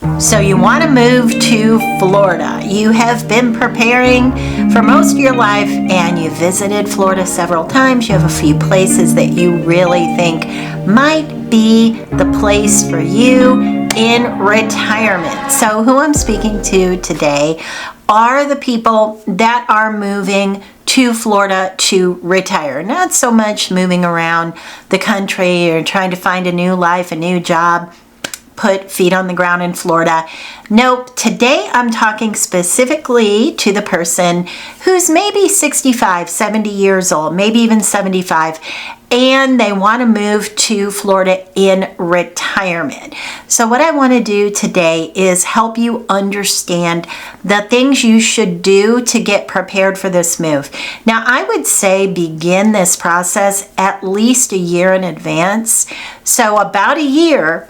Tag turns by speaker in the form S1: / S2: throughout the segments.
S1: So you want to move to Florida. You have been preparing for most of your life and you visited Florida several times. You have a few places that you really think might be the place for you in retirement. So who I'm speaking to today are the people that are moving to Florida to retire. Not so much moving around the country or trying to find a new life, a new job, put feet on the ground in Florida. Nope, today I'm talking specifically to the person who's maybe 65, 70 years old, maybe even 75, and they want to move to Florida in retirement. So what I want to do today is help you understand the things you should do to get prepared for this move. Now, I would say begin this process at least a year in advance. So about a year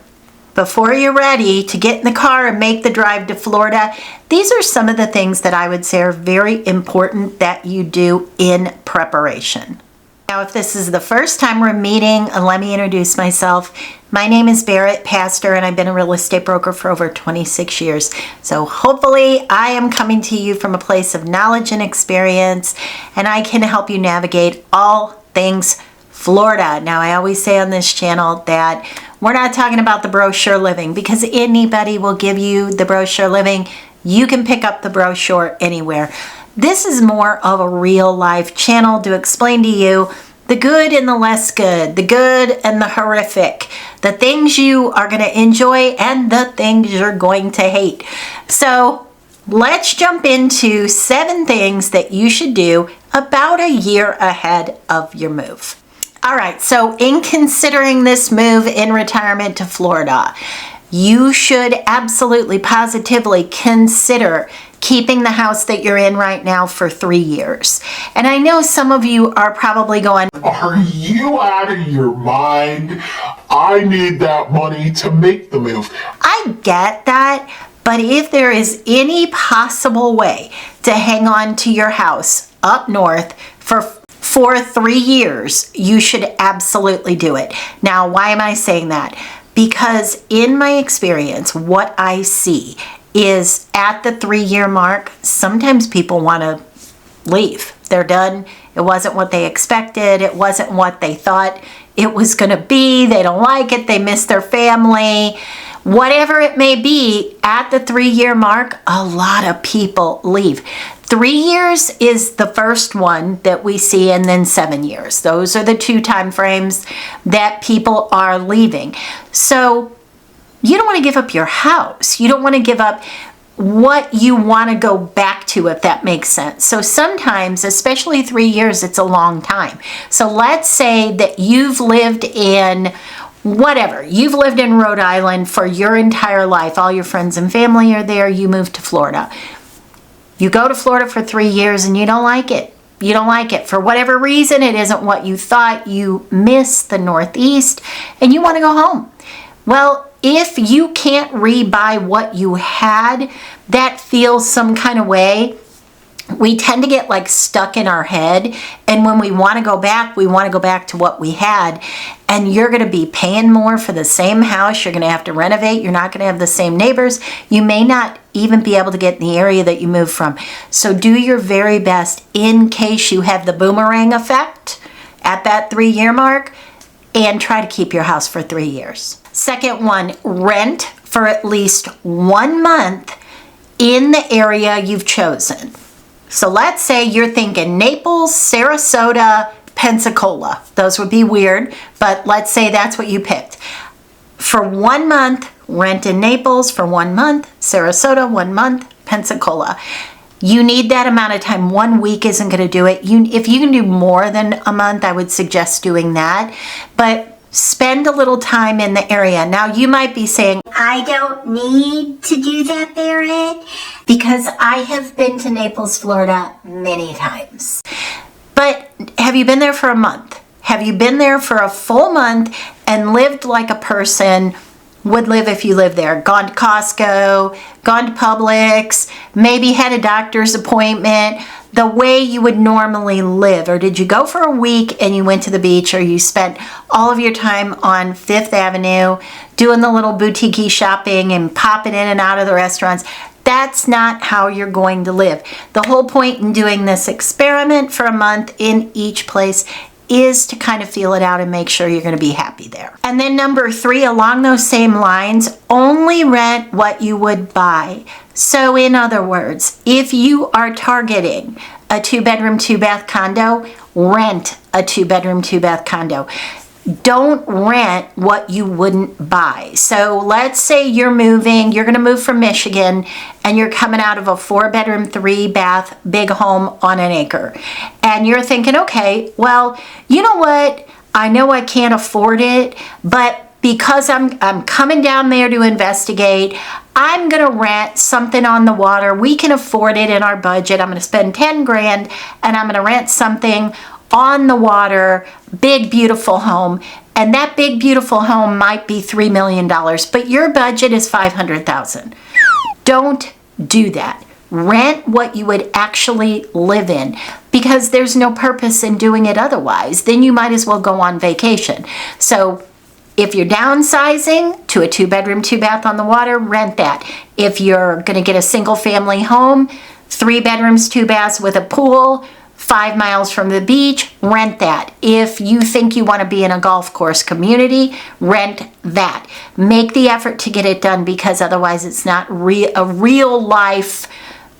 S1: before you're ready to get in the car and make the drive to Florida, these are some of the things that I would say are very important that you do in preparation. Now, if this is the first time we're meeting, let me introduce myself. My name is Barrett Pastor, and I've been a real estate broker for over 26 years. So hopefully I am coming to you from a place of knowledge and experience, and I can help you navigate all things Florida. Now, I always say on this channel that we're not talking about the brochure living, because anybody will give you the brochure living. You can pick up the brochure anywhere. This is more of a real life channel to explain to you the good and the less good, the good and the horrific, the things you are going to enjoy and the things you're going to hate. So let's jump into 7 things that you should do about a year ahead of your move. All right, so in considering this move in retirement to Florida, you should absolutely, positively consider keeping the house that you're in right now for 3 years. And I know some of you are probably going,
S2: "Are you out of your mind? I need that money to make the move."
S1: I get that, but if there is any possible way to hang on to your house up north for 3 years, you should absolutely do it. Now, why am I saying that? Because in my experience, what I see is at the 3-year mark, sometimes people want to leave. They're done. It wasn't what they expected. It wasn't what they thought it was going to be. They don't like it. They miss their family. Whatever it may be, at the 3-year mark, a lot of people leave. 3 years is the first one that we see, and then 7 years. Those are the 2 time frames that people are leaving. So you don't want to give up your house. You don't want to give up what you want to go back to, if that makes sense. So sometimes, especially 3 years, it's a long time. So let's say that you've lived in whatever. You've lived in Rhode Island for your entire life. All your friends and family are there. You move to Florida. You go to Florida for 3 years and you don't like it. You don't like it. For whatever reason, it isn't what you thought. You miss the Northeast and you want to go home. Well, if you can't rebuy what you had, that feels some kind of way. We tend to get like stuck in our head, and when we want to go back, we want to go back to what we had, and you're going to be paying more for the same house. You're going to have to renovate. You're not going to have the same neighbors. You may not even be able to get in the area that you moved from. So do your very best in case you have the boomerang effect at that 3-year mark, and try to keep your house for 3 years. Second one, rent for at least 1 month in the area you've chosen. So let's say you're thinking Naples, Sarasota, Pensacola. Those would be weird, but let's say that's what you picked. For 1 month, rent in Naples. For 1 month, Sarasota. 1 month, Pensacola. You need that amount of time. 1 week isn't going to do it. If you can do more than a month, I would suggest doing that. But spend a little time in the area. Now, you might be saying, I don't need to do that, Barrett, because I have been to Naples, Florida many times. But have you been there for a month? Have you been there for a full month and lived like a person would live if you lived there. Gone to Costco, gone to Publix, maybe had a doctor's appointment, the way you would normally live. Or did you go for a week and you went to the beach, or you spent all of your time on Fifth Avenue doing the little boutique shopping and popping in and out of the restaurants? That's not how you're going to live. The whole point in doing this experiment for a month in each place is to kind of feel it out and make sure you're going to be happy there. And then number 3, along those same lines, only rent what you would buy. So in other words, if you are targeting a 2-bedroom, 2-bath condo, rent a 2-bedroom, 2-bath condo. Don't rent what you wouldn't buy. So let's say you're going to move from Michigan, and you're coming out of a 4-bedroom, 3-bath big home on an acre. And you're thinking, okay, well, you know what? I know I can't afford it, but because I'm coming down there to investigate, I'm going to rent something on the water. We can afford it in our budget. I'm going to spend 10 grand and I'm going to rent something on the water, big, beautiful home. And that big, beautiful home might be $3 million, but your budget is $500,000. Don't do that. Rent what you would actually live in, because there's no purpose in doing it otherwise. Then you might as well go on vacation. So if you're downsizing to a 2-bedroom, 2-bath on the water, rent that. If you're going to get a single family home, 3 bedrooms, 2 baths with a pool, 5 miles from the beach, rent that. If you think you want to be in a golf course community, rent that. Make the effort to get it done, because otherwise it's not a real life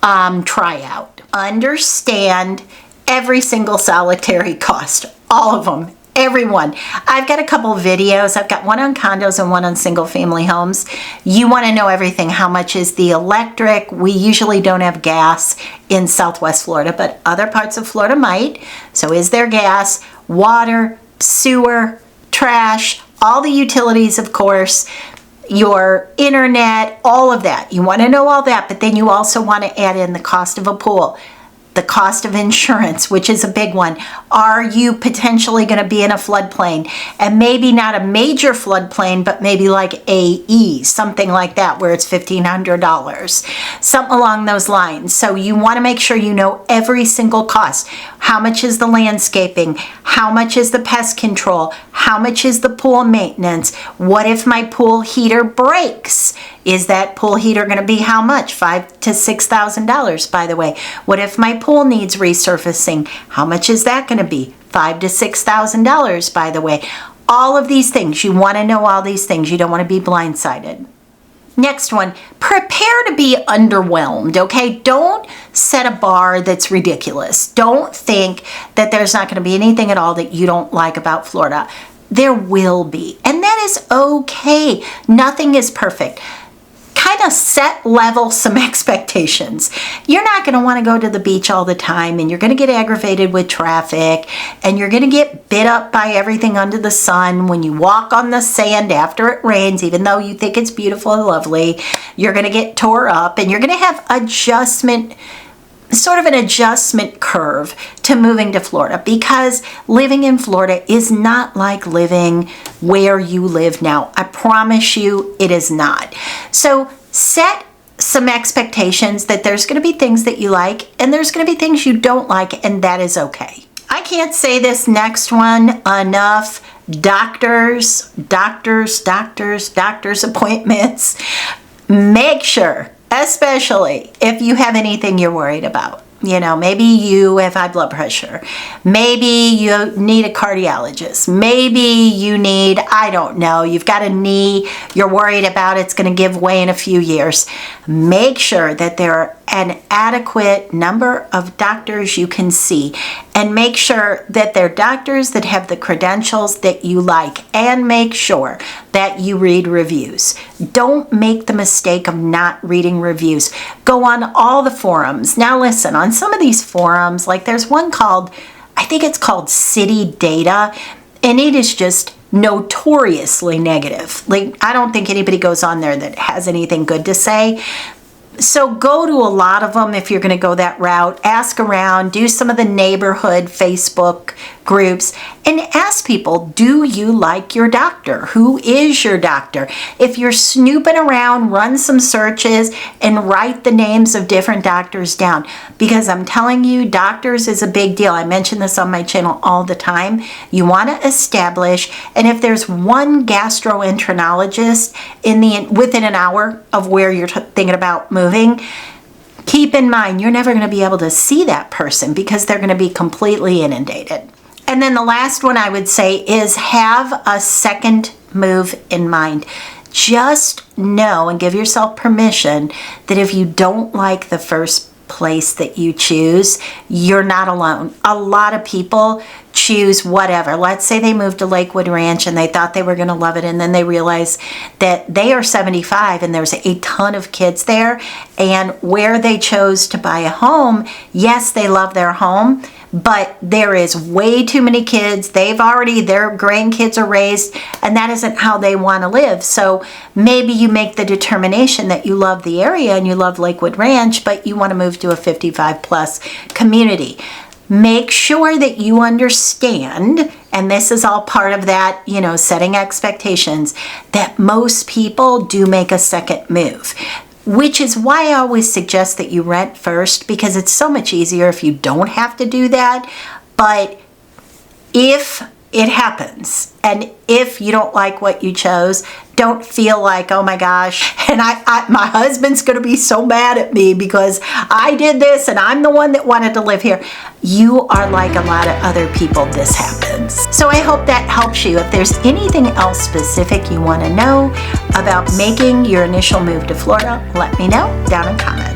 S1: tryout. Understand every single solitary cost, all of them. Everyone. I've got a couple of videos. I've got one on condos and one on single family homes. You want to know everything. How much is the electric? We usually don't have gas in Southwest Florida, but other parts of Florida might. So is there gas, water, sewer, trash, all the utilities, of course, your internet, all of that. You want to know all that, but then you also want to add in the cost of a pool, the cost of insurance, which is a big one. Are you potentially going to be in a floodplain? And maybe not a major floodplain, but maybe like AE, something like that, where it's $1,500, something along those lines. So you want to make sure you know every single cost. How much is the landscaping? How much is the pest control? How much is the pool maintenance? What if my pool heater breaks? Is that pool heater going to be how much? $5,000 to $6,000, by the way. What if my pool needs resurfacing? How much is that going to be? $5,000 to $6,000, by the way. All of these things. You want to know all these things. You don't want to be blindsided. Next one, prepare to be underwhelmed, okay? Don't set a bar that's ridiculous. Don't think that there's not going to be anything at all that you don't like about Florida. There will be, and that is okay. Nothing is perfect. Kind of set level some expectations. You're not going to want to go to the beach all the time, and you're going to get aggravated with traffic, and you're going to get bit up by everything under the sun when you walk on the sand after it rains, even though you think it's beautiful and lovely. You're going to get tore up, and you're going to have sort of an adjustment curve to moving to Florida, because living in Florida is not like living where you live now. I promise you it is not. So set some expectations that there's going to be things that you like and there's going to be things you don't like, and that is okay. I can't say this next one enough. Doctors appointments. Make sure, especially if you have anything you're worried about. You know, maybe you have high blood pressure. Maybe you need a cardiologist. Maybe you need, I don't know, you've got a knee you're worried about it's going to give way in a few years. Make sure that there are an adequate number of doctors you can see, and make sure that they're doctors that have the credentials that you like, and make sure that you read reviews. Don't make the mistake of not reading reviews. Go on all the forums. Now listen, on some of these forums, like there's one called, I think it's called City Data, and it is just notoriously negative. Like, I don't think anybody goes on there that has anything good to say. So go to a lot of them if you're going to go that route. Ask around, do some of the neighborhood Facebook groups and ask people, do you like your doctor? Who is your doctor? If you're snooping around, run some searches and write the names of different doctors down, because I'm telling you, doctors is a big deal. I mention this on my channel all the time. You want to establish, and if there's one gastroenterologist within an hour of where you're thinking about moving, keep in mind, you're never going to be able to see that person because they're going to be completely inundated. And then the last one I would say is have a second move in mind. Just know and give yourself permission that if you don't like the first place that you choose, you're not alone. A lot of people choose whatever. Let's say they moved to Lakewood Ranch and they thought they were going to love it, and then they realize that they are 75 and there's a ton of kids there, and where they chose to buy a home, yes, they love their home, but there is way too many kids. Their grandkids are raised, and that isn't how they want to live. So maybe you make the determination that you love the area and you love Lakewood Ranch, but you want to move to a 55 plus community. Make sure that you understand, and this is all part of that, setting expectations, that most people do make a second move. Which is why I always suggest that you rent first, because it's so much easier if you don't have to do that. But if it happens, and if you don't like what you chose, don't feel like, oh my gosh, and my husband's going to be so mad at me because I did this and I'm the one that wanted to live here. You are like a lot of other people. This happens. So I hope that helps you. If there's anything else specific you want to know about making your initial move to Florida, let me know down in comments.